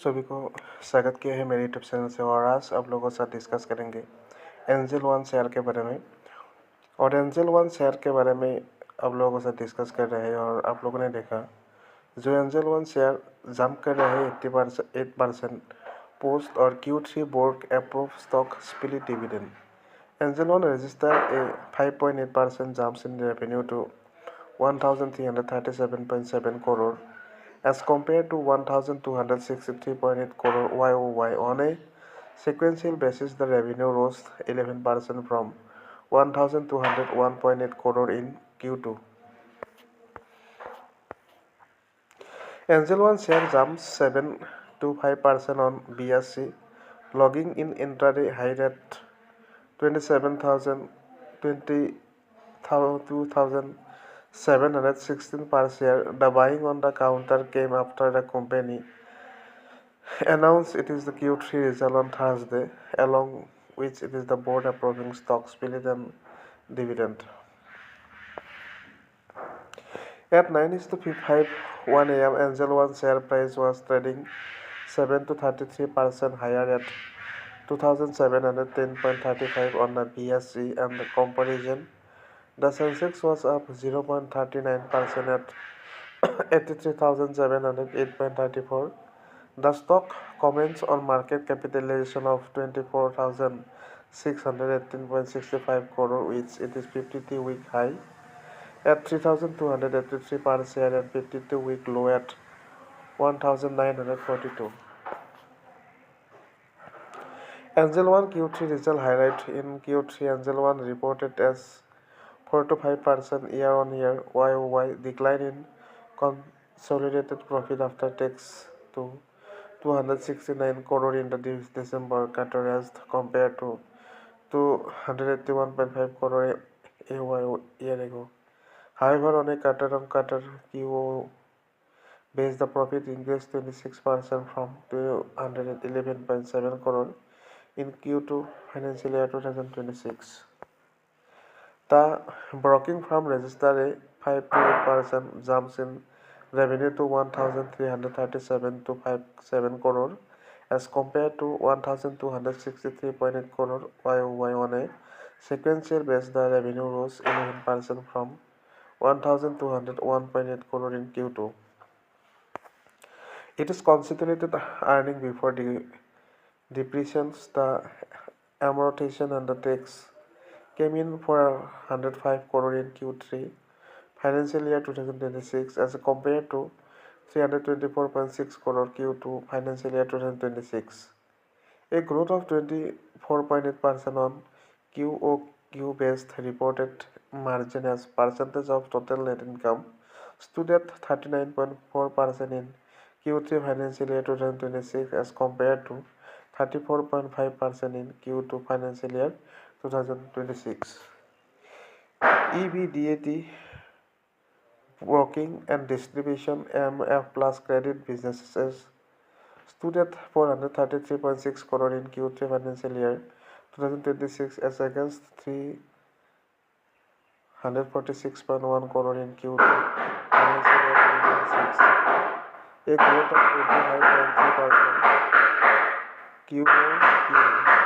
सभी को स्वागत किया है मेरे यूट्यूब चैनल से। और आज आप लोगों के साथ डिस्कस करेंगे एंजल वन शेयर के बारे में। और एंजल वन शेयर के बारे में आप लोगों के साथ डिस्कस कर रहे हैं। और आप लोगों ने देखा जो एंजल वन शेयर जंप कर रहे हैं 8% पोस्ट और Q3 board approve stock split dividend. Angel one registered a 5.8% jump in revenue to 1,337.7 crore as compared to 1,263.8 crore YoY. On a sequential basis, the revenue rose 11% from 1,201.8 crore in Q2. Angel One share jumps 7 to 5% on BSC, logging in intraday high at 27,000 22,716 per share. The buying on the counter came after the company announced it is the Q3 result on Thursday, along which it is the board approving stock split and dividend. At 9:51 a.m., Angel One share price was trading 7 to 33% higher at 2,710.35 on the BSC and the comparison. The Sensex was up 0.39% at 83,708.34. The stock comments on market capitalization of 24,618.65 crore, which it is 52-week high at 3,283 per share and 52-week low at 1,942. Angel One Q3 result highlight. In Q3, Angel One reported as 4 to 5% year-on-year YoY decline in consolidated profit after tax to 269 crore in the December quarter as compared to 281.5 crore a year ago. However, on a quarter-on-quarter QO base, the profit increased 26% from 211.7 crore in Q2 financial year 2026. The broking firm registered a 5 to 8% jump in revenue to 1,337 to 57 crore as compared to 1,263.8 crore YoY. On a sequential basis, the revenue rose 11% from 1,201.8 crore in Q2. It is consolidated earning before depreciations, the amortization and the tax came in for 105 crore in Q3 financial year 2026 as compared to 324.6 crore Q2 financial year 2026. A growth of 24.8% on QoQ based. Reported margin as percentage of total net income stood at 39.4% in Q3 financial year 2026 as compared to 34.5% in Q2 financial year 2026. EBITDA broking and distribution MF plus credit businesses stood at 433.6 crore in Q3 financial year 2026 as against 346.1 crore in Q2 financial year 2026. A growth of 25.3% QoQ.